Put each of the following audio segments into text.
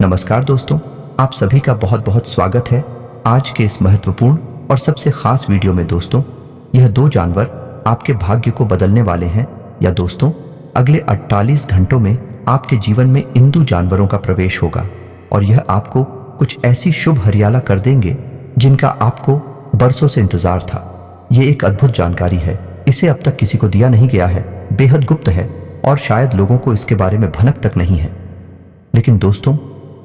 नमस्कार दोस्तों, आप सभी का बहुत बहुत स्वागत है आज के इस महत्वपूर्ण और सबसे खास वीडियो में। दोस्तों, यह दो जानवर आपके भाग्य को बदलने वाले हैं। या दोस्तों, अगले 48 घंटों में आपके जीवन में इन दो जानवरों का प्रवेश होगा और यह आपको कुछ ऐसी शुभ हरियाला कर देंगे जिनका आपको बरसों से इंतजार था। ये एक अद्भुत जानकारी है, इसे अब तक किसी को दिया नहीं गया है, बेहद गुप्त है और शायद लोगों को इसके बारे में भनक तक नहीं है। लेकिन दोस्तों,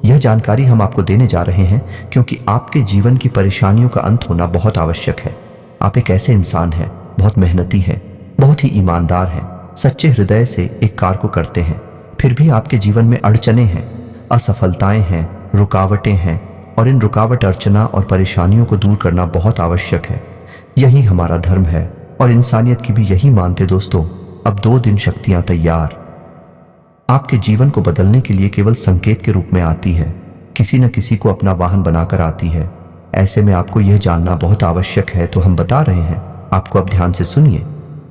यह जानकारी हम आपको देने जा रहे हैं क्योंकि आपके जीवन की परेशानियों का अंत होना बहुत आवश्यक है। आप एक ऐसे इंसान हैं, बहुत मेहनती हैं, बहुत ही ईमानदार हैं, सच्चे हृदय से एक कार्य को करते हैं, फिर भी आपके जीवन में अड़चने हैं, असफलताएं हैं, रुकावटें हैं और इन रुकावट, अर्चना और परेशानियों को दूर करना बहुत आवश्यक है। यही हमारा धर्म है और इंसानियत की भी यही मानते। दोस्तों, अब 2 दिन शक्तियां तैयार आपके जीवन को बदलने के लिए केवल संकेत के रूप में आती है, किसी न किसी को अपना वाहन बनाकर आती है। ऐसे में आपको यह जानना बहुत आवश्यक है, तो हम बता रहे हैं आपको। अब ध्यान से सुनिए।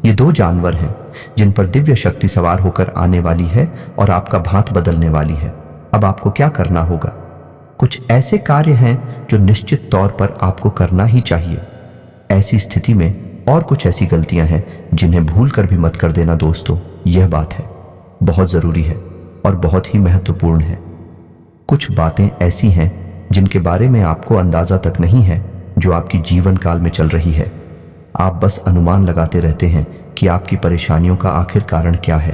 ये 2 जानवर हैं जिन पर दिव्य शक्ति सवार होकर आने वाली है और आपका भांत बदलने वाली है। अब आपको क्या करना होगा? कुछ ऐसे कार्य हैं जो निश्चित तौर पर आपको करना ही चाहिए। ऐसी स्थिति में और कुछ ऐसी गलतियां हैं जिन्हें भूल कर भी मत कर देना। दोस्तों, यह बात है बहुत जरूरी है और बहुत ही महत्वपूर्ण है। कुछ बातें ऐसी हैं जिनके बारे में आपको अंदाजा तक नहीं है, जो आपकी जीवन काल में चल रही है। आप बस अनुमान लगाते रहते हैं कि आपकी परेशानियों का आखिर कारण क्या है।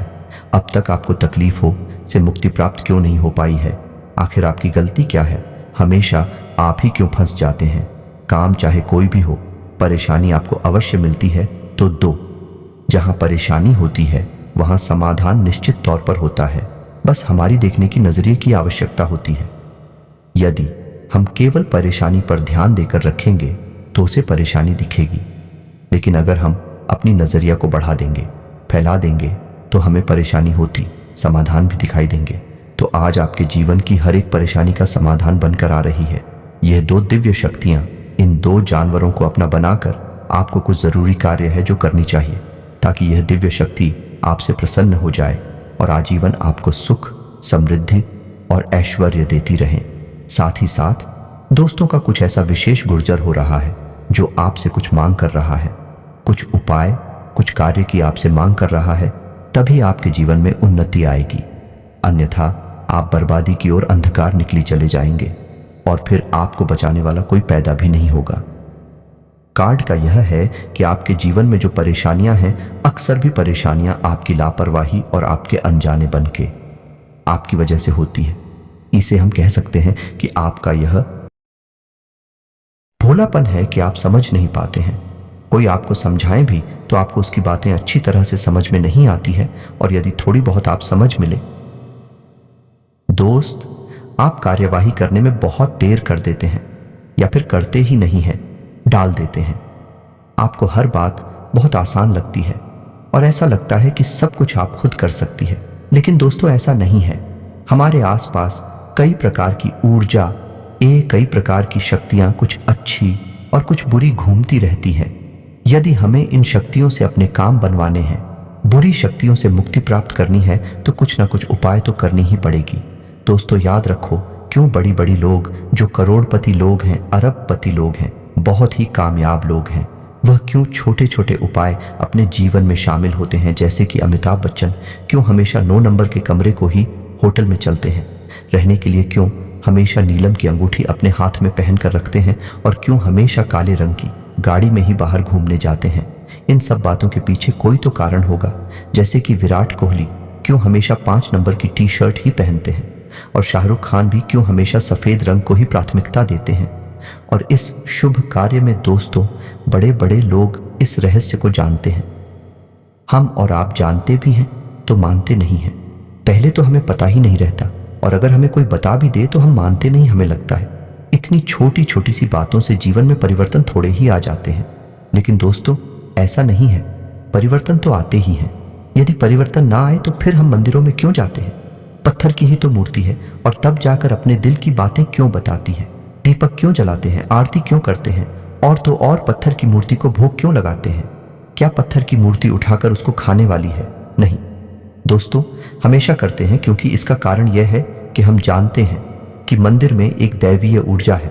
अब तक आपको तकलीफों से मुक्ति प्राप्त क्यों नहीं हो पाई है? आखिर आपकी गलती क्या है? हमेशा आप ही क्यों फंस जाते हैं? काम चाहे कोई भी हो, परेशानी आपको अवश्य मिलती है तो दो। जहां परेशानी होती है वहां समाधान निश्चित तौर पर होता है, बस हमारी देखने की नजरिए की आवश्यकता होती है। यदि हम केवल परेशानी पर ध्यान देकर रखेंगे तो उसे परेशानी दिखेगी, लेकिन अगर हम अपनी नजरिया को बढ़ा देंगे, फैला देंगे, तो हमें परेशानी होती समाधान भी दिखाई देंगे। तो आज आपके जीवन की हर एक परेशानी का समाधान बनकर आ रही है। यह 2 दिव्य शक्तियां इन 2 जानवरों को अपना बनाकर आपको कुछ जरूरी कार्य है जो करनी चाहिए, ताकि यह दिव्य शक्ति आपसे प्रसन्न हो जाए और आजीवन आपको सुख, समृद्धि और ऐश्वर्य देती रहे। साथ ही साथ दोस्तों का कुछ ऐसा विशेष गुर्जर हो रहा है जो आपसे कुछ मांग कर रहा है, कुछ उपाय, कुछ कार्य की आपसे मांग कर रहा है। तभी आपके जीवन में उन्नति आएगी, अन्यथा आप बर्बादी की ओर अंधकार निकली चले जाएंगे और फिर आपको बचाने वाला कोई पैदा भी नहीं होगा। कार्ड का यह है कि आपके जीवन में जो परेशानियां हैं, अक्सर भी परेशानियां आपकी लापरवाही और आपके अनजाने बन के आपकी वजह से होती है। इसे हम कह सकते हैं कि आपका यह भोलापन है कि आप समझ नहीं पाते हैं। कोई आपको समझाएं भी तो आपको उसकी बातें अच्छी तरह से समझ में नहीं आती है, और यदि थोड़ी बहुत आप समझ मिले दोस्त, आप कार्यवाही करने में बहुत देर कर देते हैं या फिर करते ही नहीं हैं, डाल देते हैं। आपको हर बात बहुत आसान लगती है और ऐसा लगता है कि सब कुछ आप खुद कर सकती है, लेकिन दोस्तों ऐसा नहीं है। हमारे आसपास कई प्रकार की ऊर्जा, कई प्रकार की शक्तियां, कुछ अच्छी और कुछ बुरी घूमती रहती हैं। यदि हमें इन शक्तियों से अपने काम बनवाने हैं, बुरी शक्तियों से मुक्ति प्राप्त करनी है, तो कुछ ना कुछ उपाय तो करनी ही पड़ेगी। दोस्तों, याद रखो, क्यों बड़ी बड़ी लोग जो करोड़पति लोग हैं, अरबपति लोग हैं, बहुत ही कामयाब लोग हैं, वह क्यों छोटे छोटे उपाय अपने जीवन में शामिल होते हैं? जैसे कि अमिताभ बच्चन क्यों हमेशा 9 नंबर के कमरे को ही होटल में चलते हैं रहने के लिए, क्यों हमेशा नीलम की अंगूठी अपने हाथ में पहन कर रखते हैं, और क्यों हमेशा काले रंग की गाड़ी में ही बाहर घूमने जाते हैं? इन सब बातों के पीछे कोई तो कारण होगा। जैसे कि विराट कोहली क्यों हमेशा 5 नंबर की टी-शर्ट ही पहनते हैं, और शाहरुख खान भी क्यों हमेशा सफेद रंग को ही प्राथमिकता देते हैं। और इस शुभ कार्य में दोस्तों, बड़े बड़े लोग इस रहस्य को जानते हैं। हम और आप जानते भी हैं तो मानते नहीं हैं। पहले तो हमें पता ही नहीं रहता, और अगर हमें कोई बता भी दे तो हम मानते नहीं। हमें लगता है इतनी छोटी छोटी सी बातों से जीवन में परिवर्तन थोड़े ही आ जाते हैं। लेकिन दोस्तों, ऐसा नहीं है। परिवर्तन तो आते ही हैं। यदि परिवर्तन ना आए तो फिर हम मंदिरों में क्यों जाते हैं? पत्थर की ही तो मूर्ति है, और तब जाकर अपने दिल की बातें क्यों बताती है? दीपक क्यों जलाते हैं? आरती क्यों करते हैं? और तो और पत्थर की मूर्ति को भोग क्यों लगाते हैं? क्या पत्थर की मूर्ति उठाकर उसको खाने वाली है? नहीं दोस्तों, हमेशा करते हैं क्योंकि इसका कारण यह है कि हम जानते हैं कि मंदिर में एक दैवीय ऊर्जा है,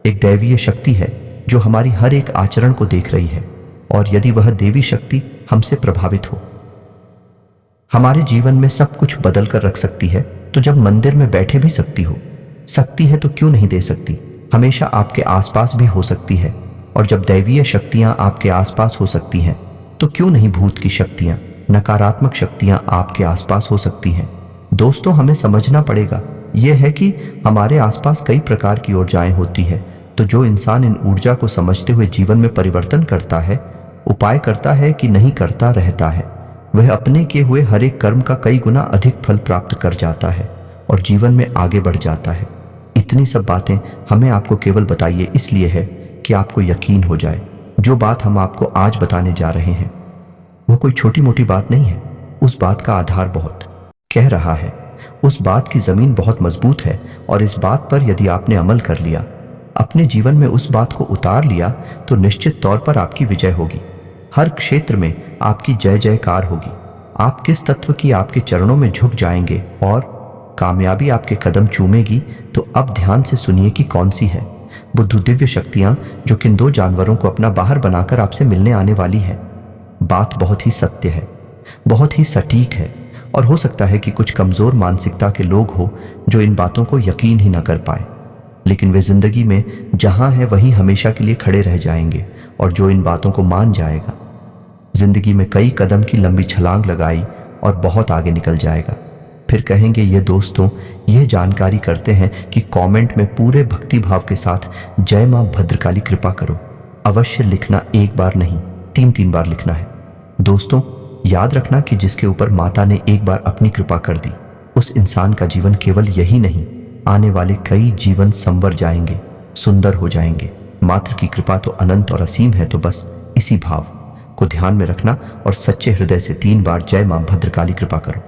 एक दैवीय शक्ति है जो हमारी हर एक आचरण को देख रही है। और यदि वह देवी शक्ति हमसे प्रभावित हो, हमारे जीवन में सब कुछ बदल कर रख सकती है, तो जब मंदिर में बैठे भी सकती है तो क्यों नहीं दे सकती? हमेशा आपके आसपास भी हो सकती है। और जब दैवीय शक्तियां आपके आसपास हो सकती हैं, तो क्यों नहीं भूत की शक्तियां, नकारात्मक शक्तियां आपके आसपास हो सकती हैं? दोस्तों, हमें समझना पड़ेगा यह है कि हमारे आसपास कई प्रकार की ऊर्जाएं होती है। तो जो इंसान इन ऊर्जा को समझते हुए जीवन में परिवर्तन करता है, उपाय करता है कि नहीं करता रहता है, वह अपने किए हुए हर एक कर्म का कई गुना अधिक फल प्राप्त कर जाता है और जीवन में आगे बढ़ जाता है। इतनी सब बातें हमें आपको केवल बताइए इसलिए है कि आपको यकीन हो जाए। जो बात हम आपको आज बताने जा रहे हैं वो कोई छोटी मोटी बात नहीं है। उस बात का आधार बहुत कह रहा है, उस बात की जमीन बहुत मजबूत है। और इस बात पर यदि आपने अमल कर लिया, अपने जीवन में उस बात को उतार लिया, तो निश्चित तौर पर आपकी विजय होगी। हर क्षेत्र में आपकी जय जयकार होगी। आप किस तत्व की आपके चरणों में झुक जाएंगे और कामयाबी आपके कदम चूमेगी। तो अब ध्यान से सुनिए कि कौन सी है बुद्धू दिव्य शक्तियां जो किन दो जानवरों को अपना बाहर बनाकर आपसे मिलने आने वाली है। बात बहुत ही सत्य है, बहुत ही सटीक है। और हो सकता है कि कुछ कमजोर मानसिकता के लोग हो जो इन बातों को यकीन ही ना कर पाए, लेकिन वे जिंदगी में जहां है वहीं हमेशा के लिए खड़े रह जाएंगे। और जो इन बातों को मान जाएगा, जिंदगी में कई कदम की लंबी छलांग लगाई और बहुत आगे निकल जाएगा। फिर कहेंगे ये दोस्तों, यह जानकारी करते हैं कि कमेंट में पूरे भक्ति भाव के साथ जय मां भद्रकाली कृपा करो अवश्य लिखना। एक बार नहीं, 3 बार लिखना है। दोस्तों, याद रखना कि जिसके ऊपर माता ने एक बार अपनी कृपा कर दी, उस इंसान का जीवन केवल यही नहीं, आने वाले कई जीवन संवर जाएंगे, सुंदर हो जाएंगे। मात्र की कृपा तो अनंत और असीम है। तो बस इसी भाव को ध्यान में रखना और सच्चे हृदय से 3 बार जय मां भद्रकाली कृपा करो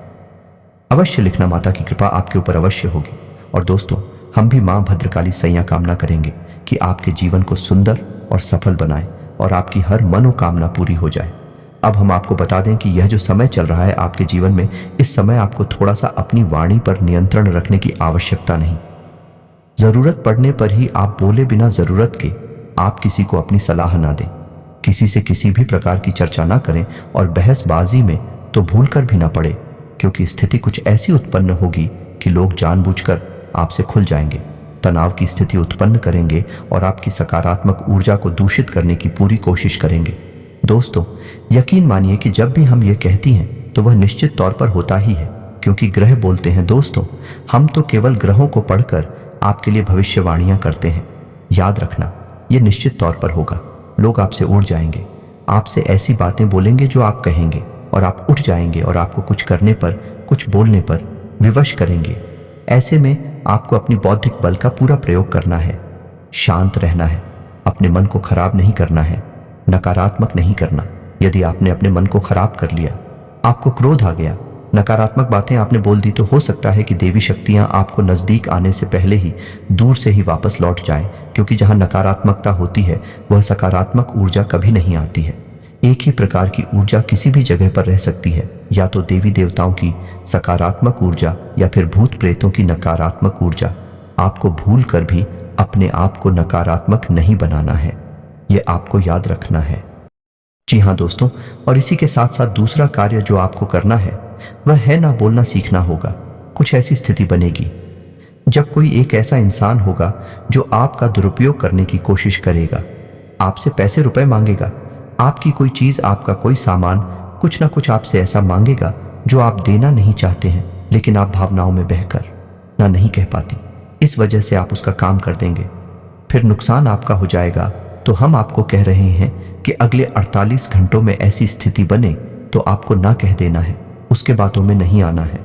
अवश्य लिखना। माता की कृपा आपके ऊपर अवश्य होगी। और दोस्तों, हम भी मां भद्रकाली सैया कामना करेंगे कि आपके जीवन को सुंदर और सफल बनाए और आपकी हर मनोकामना पूरी हो जाए। अब हम आपको बता दें कि यह जो समय चल रहा है आपके जीवन में, इस समय आपको थोड़ा सा अपनी वाणी पर नियंत्रण रखने की आवश्यकता नहीं। जरूरत पड़ने पर ही आप बोले, बिना जरूरत के आप किसी को अपनी सलाह ना दें, किसी से किसी भी प्रकार की चर्चा ना करें और बहसबाजी में तो भूल कर भी ना पड़े, क्योंकि स्थिति कुछ ऐसी उत्पन्न होगी कि लोग जानबूझकर आपसे खुल जाएंगे, तनाव की स्थिति उत्पन्न करेंगे और आपकी सकारात्मक ऊर्जा को दूषित करने की पूरी कोशिश करेंगे। दोस्तों, यकीन मानिए कि जब भी हम ये कहती हैं तो वह निश्चित तौर पर होता ही है, क्योंकि ग्रह बोलते हैं। दोस्तों, हम तो केवल ग्रहों को पढ़कर आपके लिए भविष्यवाणियां करते हैं। याद रखना, यह निश्चित तौर पर होगा। लोग आपसे उड़ जाएंगे, आपसे ऐसी बातें बोलेंगे जो आप कहेंगे, और आप उठ जाएंगे और आपको कुछ करने पर, कुछ बोलने पर विवश करेंगे। ऐसे में आपको अपनी बौद्धिक बल का पूरा प्रयोग करना है, शांत रहना है, अपने मन को खराब नहीं करना है, नकारात्मक नहीं करना। यदि आपने अपने मन को खराब कर लिया, आपको क्रोध आ गया, नकारात्मक बातें आपने बोल दी, तो हो सकता है कि देवी शक्तियां आपको नजदीक आने से पहले ही दूर से ही वापस लौट जाएं, क्योंकि जहां नकारात्मकता होती है वह सकारात्मक ऊर्जा कभी नहीं आती है। एक ही प्रकार की ऊर्जा किसी भी जगह पर रह सकती है, या तो देवी देवताओं की सकारात्मक ऊर्जा या फिर भूत प्रेतों की नकारात्मक ऊर्जा। आपको भूल कर भी अपने आप को नकारात्मक नहीं बनाना है, ये आपको याद रखना है। जी हाँ दोस्तों, और इसी के साथ साथ दूसरा कार्य जो आपको करना है वह है ना बोलना सीखना होगा। कुछ ऐसी स्थिति बनेगी जब कोई एक ऐसा इंसान होगा जो आपका दुरुपयोग करने की कोशिश करेगा, आपसे पैसे रुपए मांगेगा, आपकी कोई चीज, आपका कोई सामान, कुछ ना कुछ आपसे ऐसा मांगेगा जो आप देना नहीं चाहते हैं, लेकिन आप भावनाओं में बहकर ना नहीं कह पाती। इस वजह से आप उसका काम कर देंगे, फिर नुकसान आपका हो जाएगा। तो हम आपको कह रहे हैं कि अगले 48 घंटों में ऐसी स्थिति बने तो आपको ना कह देना है, उसके बातों में नहीं आना है।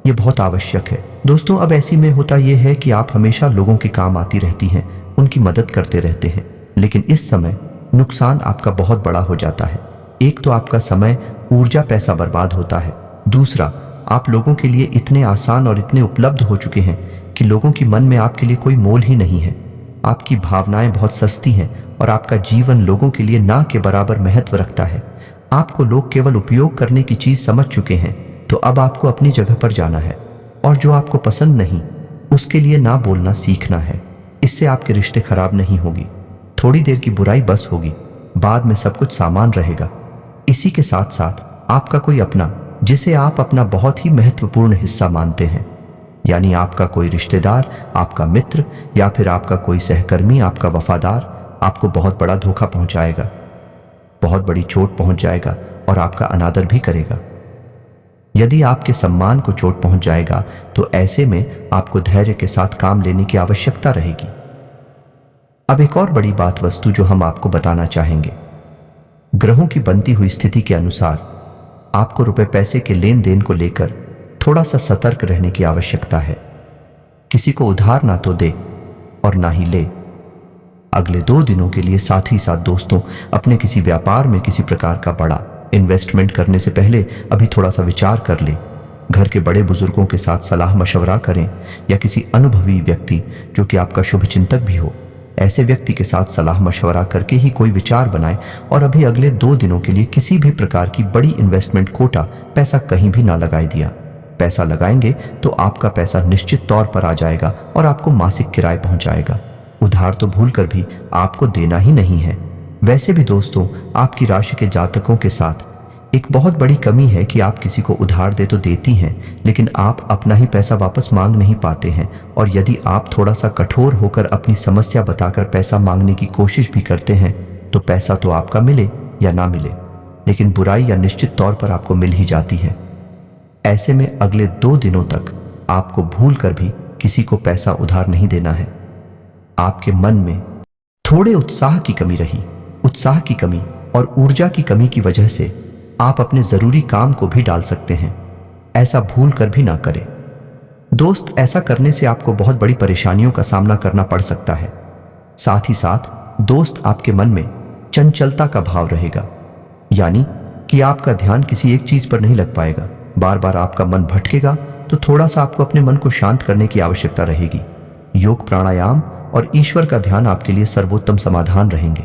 ये बहुत आवश्यक है दोस्तों। अब ऐसी में होता यह है कि आप हमेशा लोगों के काम आती रहती हैं, उनकी मदद करते रहते हैं, लेकिन इस समय नुकसान आपका बहुत बड़ा हो जाता है। एक तो आपका समय, ऊर्जा, पैसा बर्बाद होता है। दूसरा, आप लोगों के लिए इतने आसान और इतने उपलब्ध हो चुके हैं कि लोगों की मन में आपके लिए कोई मोल ही नहीं है। आपकी भावनाएं बहुत सस्ती हैं और आपका जीवन लोगों के लिए ना के बराबर महत्व रखता है। आपको लोग केवल उपयोग करने की चीज समझ चुके हैं। तो अब आपको अपनी जगह पर जाना है, और जो आपको पसंद नहीं उसके लिए ना बोलना सीखना है। इससे आपके रिश्ते खराब नहीं होगी, थोड़ी देर की बुराई बस होगी, बाद में सब कुछ सामान रहेगा। इसी के साथ साथ आपका कोई अपना, जिसे आप अपना बहुत ही महत्वपूर्ण हिस्सा मानते हैं, यानी आपका कोई रिश्तेदार, आपका मित्र या फिर आपका कोई सहकर्मी, आपका वफादार, आपको बहुत बड़ा धोखा पहुंचाएगा, बहुत बड़ी चोट पहुंच जाएगा और आपका अनादर भी करेगा। यदि आपके सम्मान को चोट पहुंच जाएगा तो ऐसे में आपको धैर्य के साथ काम लेने की आवश्यकता रहेगी। अब एक और बड़ी बात वस्तु जो हम आपको बताना चाहेंगे, ग्रहों की बनती हुई स्थिति के अनुसार आपको रुपए पैसे के लेन देन को लेकर थोड़ा सा सतर्क रहने की आवश्यकता है। किसी को उधार ना तो दे और ना ही ले। अगले 2 दिनों के लिए साथ ही साथ दोस्तों, अपने किसी व्यापार में किसी प्रकार का बड़ा इन्वेस्टमेंट करने से पहले अभी थोड़ा सा विचार कर ले। घर के बड़े बुजुर्गों के साथ सलाह मशवरा करें या किसी अनुभवी व्यक्ति जो कि आपका शुभचिंतक भी हो, ऐसे व्यक्ति के साथ सलाह मशवरा करके ही कोई विचार बनाएं और अभी अगले 2 दिनों के लिए किसी भी प्रकार की बड़ी इन्वेस्टमेंट कोटा पैसा कहीं भी ना लगाए दिया। पैसा लगाएंगे तो आपका पैसा निश्चित तौर पर आ जाएगा और आपको मासिक किराए पहुंचाएगा। उधार तो भूल कर भी आपको देना ही नहीं है। वैसे भी दोस्तों, आपकी राशि के जातकों के साथ एक बहुत बड़ी कमी है कि आप किसी को उधार दे तो देती हैं, लेकिन आप अपना ही पैसा वापस मांग नहीं पाते हैं। और यदि आप थोड़ा सा कठोर होकर अपनी समस्या बताकर पैसा मांगने की कोशिश भी करते हैं तो पैसा तो आपका मिले या ना मिले, लेकिन बुराई या निश्चित तौर पर आपको मिल ही जाती है। ऐसे में अगले 2 दिनों तक आपको भूल कर भी किसी को पैसा उधार नहीं देना है। आपके मन में थोड़े उत्साह की कमी रही, उत्साह की कमी और ऊर्जा की कमी की वजह से आप अपने जरूरी काम को भी डाल सकते हैं। ऐसा भूल कर भी ना करें दोस्त। ऐसा करने से आपको बहुत बड़ी परेशानियों का सामना करना पड़ सकता है। साथ ही साथ दोस्त, आपके मन में चंचलता का भाव रहेगा, यानी कि आपका ध्यान किसी एक चीज पर नहीं लग पाएगा। बार बार आपका मन भटकेगा, तो थोड़ा सा आपको अपने मन को शांत करने की आवश्यकता रहेगी। योग, प्राणायाम और ईश्वर का ध्यान आपके लिए सर्वोत्तम समाधान रहेंगे।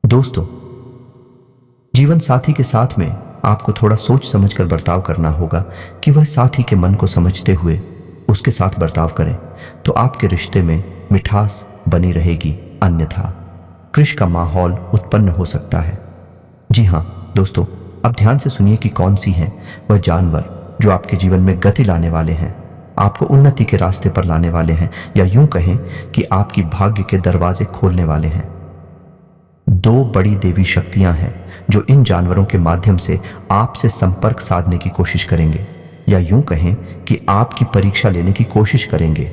दोस्तों, जीवन साथी के साथ में आपको थोड़ा सोच समझकर बर्ताव करना होगा कि वह साथी के मन को समझते हुए उसके साथ बर्ताव करें, तो आपके रिश्ते में मिठास बनी रहेगी, अन्यथा क्रिश का माहौल उत्पन्न हो सकता है। जी हाँ दोस्तों, अब ध्यान से सुनिए कि कौन सी हैं वह जानवर जो आपके जीवन में गति लाने वाले हैं, आपको उन्नति के रास्ते पर लाने वाले हैं, या यूं कहें कि आपकी भाग्य के दरवाजे खोलने वाले हैं। 2 बड़ी देवी शक्तियां हैं जो इन जानवरों के माध्यम से आपसे संपर्क साधने की कोशिश करेंगे, या यूं कहें कि आपकी परीक्षा लेने की कोशिश करेंगे।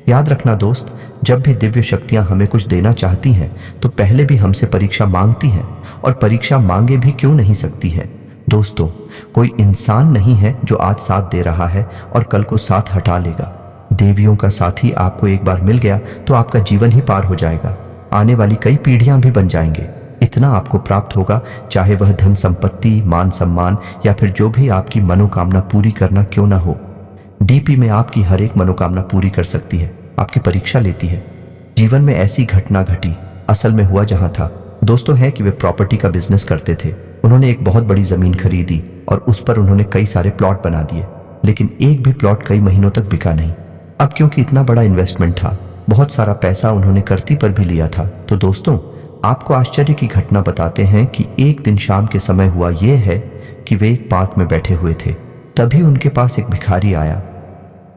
याद रखना दोस्त, जब भी दिव्य शक्तियां हमें कुछ देना चाहती हैं तो पहले भी हमसे परीक्षा मांगती हैं, और परीक्षा मांगे भी क्यों नहीं सकती है। दोस्तों, कोई इंसान नहीं है जो आज साथ दे रहा है और कल को साथ हटा लेगा। देवियों का साथी आपको एक बार मिल गया तो आपका जीवन ही पार हो जाएगा, आने वाली कई पीढ़ियां भी बन जाएंगे। इतना आपको प्राप्त होगा, चाहे वह धन संपत्ति, मान सम्मान या फिर जो भी आपकी मनोकामना पूरी करना क्यों ना हो। डीपी में आपकी हर एक मनोकामना पूरी कर सकती है, आपकी परीक्षा लेती है। जीवन में ऐसी घटना घटी, असल में हुआ जहां था। दोस्तों है कि वे प्रॉपर्टी का बिजनेस करते थे। उन्होंने एक बहुत बड़ी जमीन खरीदी और उस पर उन्होंने कई सारे प्लॉट बना दिए, लेकिन एक भी प्लॉट कई महीनों तक बिका नहीं। अब क्योंकि इतना बड़ा इन्वेस्टमेंट था, बहुत सारा पैसा उन्होंने कर्ती पर भी लिया था। तो दोस्तों, आपको आश्चर्य की घटना बताते हैं कि एक दिन शाम के समय हुआ यह है कि वे एक पार्क में बैठे हुए थे। तभी उनके पास एक भिखारी आया,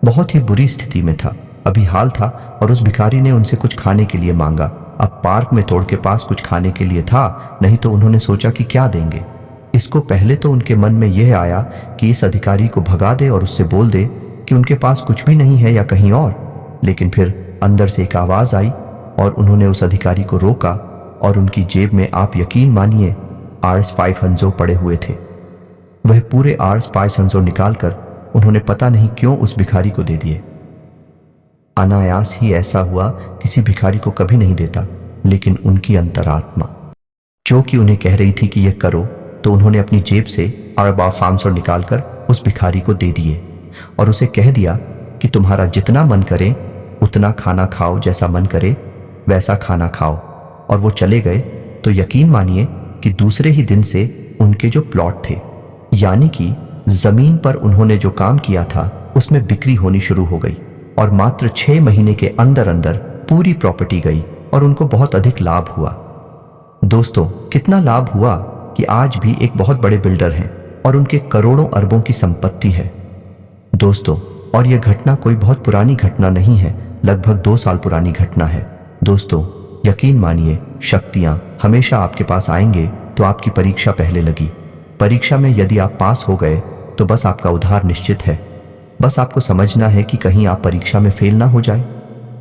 बहुत ही बुरी स्थिति में था, अभी हाल था, और उस भिखारी ने उनसे कुछ खाने के लिए मांगा। अब पार्क में तोड़ के पास कुछ खाने के लिए था नहीं, तो उन्होंने सोचा कि क्या देंगे। इसको पहले तो उनके मन में यह आया कि इस अधिकारी को भगा दे और उससे बोल दे कि उनके पास कुछ भी नहीं है या कहीं और। लेकिन फिर अंदर से एक आवाज आई और उन्होंने उस अधिकारी को रोका, और उनकी जेब में, आप यकीन मानिए, आर्स 5 हंजो पड़े हुए थे। वह पूरे आर्स 5 हंजो निकालकर उन्होंने पता नहीं क्यों उस भिखारी को दे दिए। अनायास ही ऐसा हुआ, किसी भिखारी को कभी नहीं देता, लेकिन उनकी अंतरात्मा जो कि उन्हें कह रही थी कि यह करो, तो उन्होंने अपनी जेब से अरबा 500 निकालकर उस भिखारी को दे दिए और उसे कह दिया कि तुम्हारा जितना मन करे उतना खाना खाओ, जैसा मन करे वैसा खाना खाओ। और वो चले गए। तो यकीन मानिए कि दूसरे ही दिन से उनके जो प्लॉट थे, यानी कि जमीन पर उन्होंने जो काम किया था, उसमें बिक्री होनी शुरू हो गई और मात्र 6 महीने के अंदर अंदर पूरी प्रॉपर्टी गई और उनको बहुत अधिक लाभ हुआ। दोस्तों, कितना लाभ हुआ कि आज भी एक बहुत बड़े बिल्डर हैं और उनके करोड़ों अरबों की संपत्ति है। दोस्तों, और यह घटना कोई बहुत पुरानी घटना नहीं है, लगभग 2 साल पुरानी घटना है। दोस्तों, यकीन मानिए, शक्तियां हमेशा आपके पास आएंगे। तो आपकी परीक्षा पहले लगी। परीक्षा में यदि आप पास हो गए तो बस आपका उद्धार निश्चित है। बस आपको समझना है कि कहीं आप परीक्षा में फेल ना हो जाए,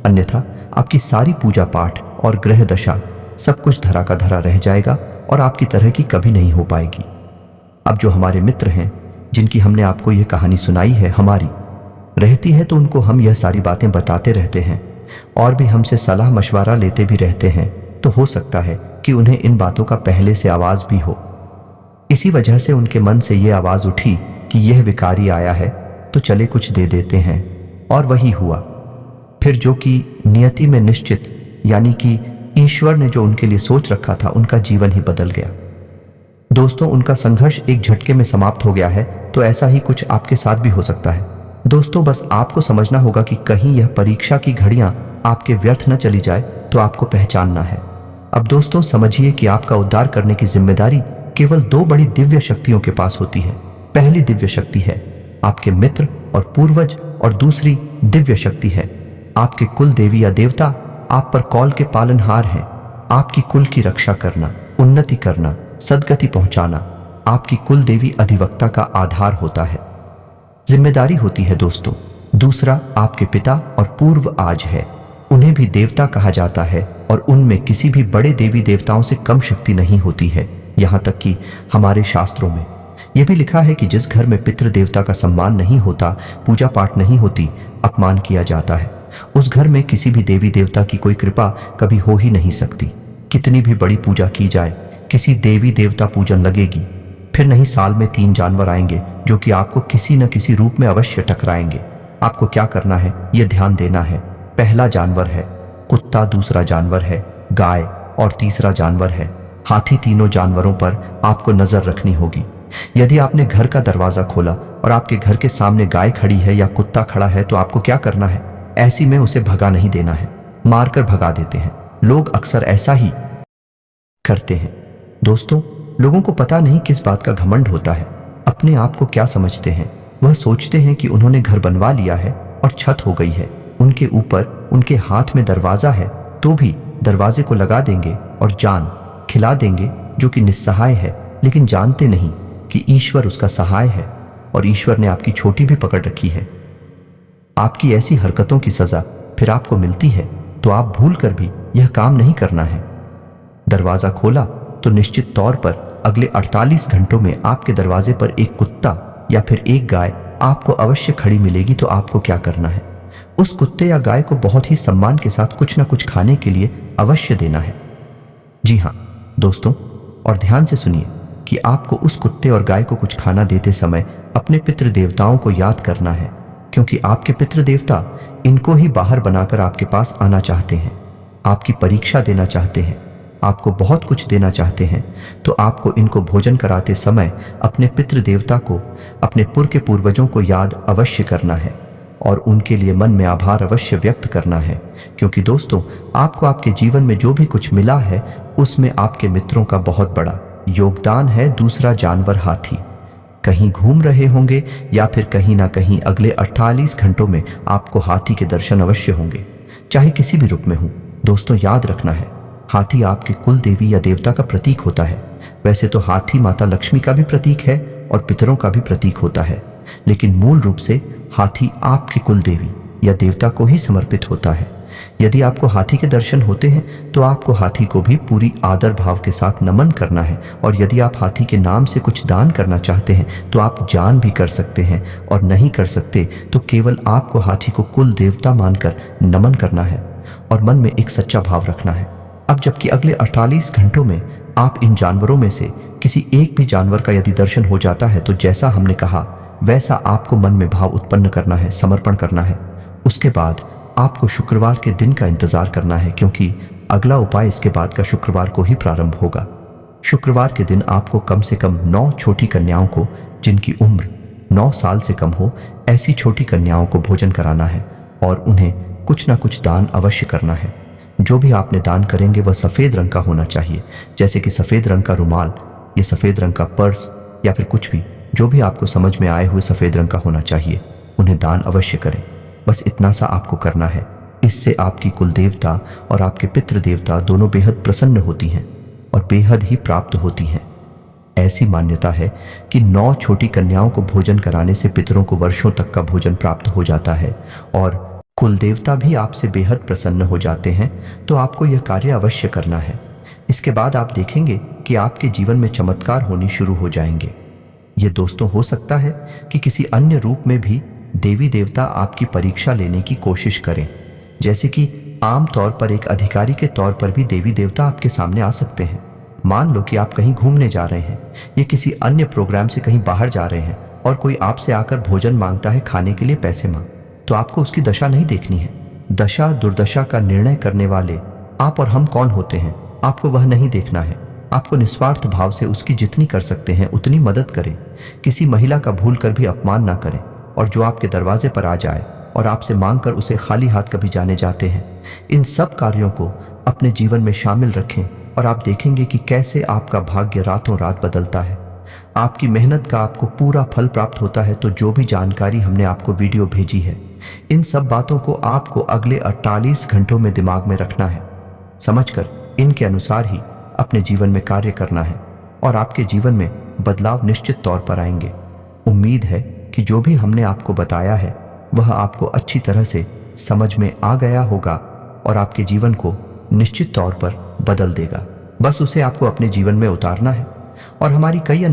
अन्यथा आपकी सारी पूजा पाठ और ग्रह दशा सब कुछ धरा का धरा रह जाएगा और आपकी तरह की कभी नहीं हो पाएगी। अब जो हमारे मित्र हैं, जिनकी हमने आपको यह कहानी सुनाई है, हमारी रहती है तो उनको हम यह सारी बातें बताते रहते हैं और भी हमसे सलाह मशवरा लेते भी रहते हैं। तो हो सकता है कि उन्हें इन बातों का पहले से आवाज भी हो। इसी वजह से उनके मन से यह आवाज उठी कि यह विकारी आया है तो चले कुछ दे देते हैं, और वही हुआ। फिर जो कि नियति में निश्चित, यानी कि ईश्वर ने जो उनके लिए सोच रखा था, उनका जीवन ही बदल गया। दोस्तों, उनका संघर्ष एक झटके में समाप्त हो गया है। तो ऐसा ही कुछ आपके साथ भी हो सकता है। दोस्तों, बस आपको समझना होगा कि कहीं यह परीक्षा की घड़ियां आपके व्यर्थ न चली जाए, तो आपको पहचानना है। अब दोस्तों, समझिए कि आपका उद्धार करने की जिम्मेदारी केवल 2 बड़ी दिव्य शक्तियों के पास होती है। पहली दिव्य शक्ति है आपके मित्र और पूर्वज, और दूसरी दिव्य शक्ति है आपके कुल देवी या देवता। आप पर कौल के पालनहार हैं। आपकी कुल की रक्षा करना, उन्नति करना, सदगति पहुंचाना आपकी कुल देवी अधिवक्ता का आधार होता है, जिम्मेदारी होती है। दोस्तों, दूसरा आपके पिता और पूर्व आज है। उन्हें भी देवता कहा जाता है और उनमें किसी भी बड़े देवी देवताओं से कम शक्ति नहीं होती है। यहाँ तक कि हमारे शास्त्रों में यह भी लिखा है कि जिस घर में पितृ देवता का सम्मान नहीं होता, पूजा पाठ नहीं होती, अपमान किया जाता है, उस घर में किसी भी देवी देवता की कोई कृपा कभी हो ही नहीं सकती। कितनी भी बड़ी पूजा की जाए, किसी देवी देवता पूजन लगेगी। फिर नहीं, साल में 3 जानवर आएंगे जो कि आपको किसी न किसी रूप में अवश्य टकराएंगे। आपको क्या करना है, यह ध्यान देना है। पहला जानवर है कुत्ता, दूसरा जानवर है गाय और तीसरा जानवर है हाथी। तीनों जानवरों पर आपको नजर रखनी होगी। यदि आपने घर का दरवाजा खोला और आपके घर के सामने गाय खड़ी है या कुत्ता खड़ा है, तो आपको क्या करना है? ऐसी में उसे भगा नहीं देना है, मारकर भगा देते हैं। लोग अक्सर ऐसा ही करते हैं। दोस्तों, लोगों को पता नहीं किस बात का घमंड होता है। अपने आप को क्या समझते हैं? वह सोचते हैं कि उन्होंने घर बनवा लिया है और छत हो गई है, उनके ऊपर उनके हाथ में दरवाजा है, तो भी दरवाजे को लगा देंगे और जान खिला देंगे जो कि निस्सहाय है, लेकिन जानते नहीं कि ईश्वर उसका सहाय है और ईश्वर ने आपकी छोटी भी पकड़ रखी है। आपकी ऐसी हरकतों की सजा फिर आपको मिलती है, तो आप भूल कर भी यह काम नहीं करना है। दरवाजा खोला तो निश्चित तौर पर अगले 48 घंटों में आपके दरवाजे पर एक कुत्ता या फिर एक गाय आपको अवश्य खड़ी मिलेगी। तो आपको क्या करना है? उस कुत्ते या गाय को बहुत ही सम्मान के साथ कुछ न कुछ खाने के लिए अवश्य देना है। जी हाँ दोस्तों, और ध्यान से सुनिए कि आपको उस कुत्ते और गाय को कुछ खाना देते समय अपने पितृ देवताओं को याद करना है, क्योंकि आपके पितृ देवता इनको ही बाहर बनाकर आपके पास आना चाहते हैं, आपकी परीक्षा देना चाहते हैं, आपको बहुत कुछ देना चाहते हैं। तो आपको इनको भोजन कराते समय अपने पितृ देवता को, अपने पूर्वजों को याद अवश्य करना है और उनके लिए मन में आभार अवश्य व्यक्त करना है, क्योंकि दोस्तों, आपको आपके जीवन में जो भी कुछ मिला है उसमें आपके मित्रों का बहुत बड़ा योगदान है। दूसरा जानवर हाथी, कहीं घूम रहे होंगे या फिर कहीं ना कहीं अगले 48 घंटों में आपको हाथी के दर्शन अवश्य होंगे, चाहे किसी भी रूप में हो। दोस्तों, याद रखना है, हाथी आपके कुल देवी या देवता का प्रतीक होता है। वैसे तो हाथी माता लक्ष्मी का भी प्रतीक है और पितरों का भी प्रतीक होता है, लेकिन मूल रूप से हाथी आपके कुल देवी या देवता को ही समर्पित होता है। यदि आपको हाथी के दर्शन होते हैं तो आपको हाथी को भी पूरी आदर भाव के साथ नमन करना है, और यदि आप हाथी के नाम से कुछ दान करना चाहते हैं तो आप जान भी कर सकते हैं, और नहीं कर सकते तो केवल आपको हाथी को कुल देवता मानकर नमन करना है और मन में एक सच्चा भाव रखना है। अब जबकि अगले 48 घंटों में आप इन जानवरों में से किसी एक भी जानवर का यदि दर्शन हो जाता है तो जैसा हमने कहा वैसा आपको मन में भाव उत्पन्न करना है, समर्पण करना है। उसके बाद आपको शुक्रवार के दिन का इंतजार करना है, क्योंकि अगला उपाय इसके बाद का शुक्रवार को ही प्रारंभ होगा। शुक्रवार के दिन आपको कम से कम 9 छोटी कन्याओं को, जिनकी उम्र 9 साल से कम हो ऐसी छोटी कन्याओं को भोजन कराना है और उन्हें कुछ ना कुछ दान अवश्य करना है। जो भी आपने दान करेंगे वह सफ़ेद रंग का होना चाहिए, जैसे कि सफ़ेद रंग का रुमाल या सफ़ेद रंग का पर्स या फिर कुछ भी, जो भी आपको समझ में आए हुए सफ़ेद रंग का होना चाहिए, उन्हें दान अवश्य करें। बस इतना सा आपको करना है। इससे आपकी कुल देवता और आपके पितृ देवता दोनों बेहद प्रसन्न होती हैं और बेहद ही प्राप्त होती हैं। ऐसी मान्यता है कि 9 छोटी कन्याओं को भोजन कराने से पितरों को वर्षों तक का भोजन प्राप्त हो जाता है और कुल देवता भी आपसे बेहद प्रसन्न हो जाते हैं। तो आपको यह कार्य अवश्य करना है। इसके बाद आप देखेंगे कि आपके जीवन में चमत्कार होनी शुरू हो जाएंगे। ये दोस्तों हो सकता है कि किसी अन्य रूप में भी देवी देवता आपकी परीक्षा लेने की कोशिश करें, जैसे कि आम तौर पर एक अधिकारी के तौर पर भी देवी देवता आपके सामने आ सकते हैं। मान लो कि आप कहीं घूमने जा रहे हैं या किसी अन्य प्रोग्राम से कहीं बाहर जा रहे हैं और कोई आपसे आकर भोजन मांगता है, खाने के लिए पैसे मांग, तो आपको उसकी दशा नहीं देखनी है। दशा दुर्दशा का निर्णय करने वाले आप और हम कौन होते हैं, आपको वह नहीं देखना है। आपको निस्वार्थ भाव से उसकी जितनी कर सकते हैं उतनी मदद करें। किसी महिला का भूल कर भी अपमान ना करें और जो आपके दरवाजे पर आ जाए और आपसे मांग कर उसे खाली हाथ कभी जाने जाते हैं। इन सब कार्यों को अपने जीवन में शामिल रखें और आप देखेंगे कि कैसे आपका भाग्य रातों रात बदलता है। आपकी मेहनत का आपको पूरा फल प्राप्त होता है। तो जो भी जानकारी हमने आपको वीडियो भेजी है, इन सब बातों को आपको अगले 48 घंटों में दिमाग में रखना है, समझकर इनके अनुसार ही अपने जीवन में कार्य करना है और आपके जीवन में बदलाव निश्चित तौर पर आएंगे। उम्मीद है कि जो भी हमने आपको बताया है वह आपको अच्छी तरह से समझ में आ गया होगा और आपके जीवन को निश्चित तौर पर बदल देगा। बस उसे आपको अपने जीवन में उतारना है और हमारी कई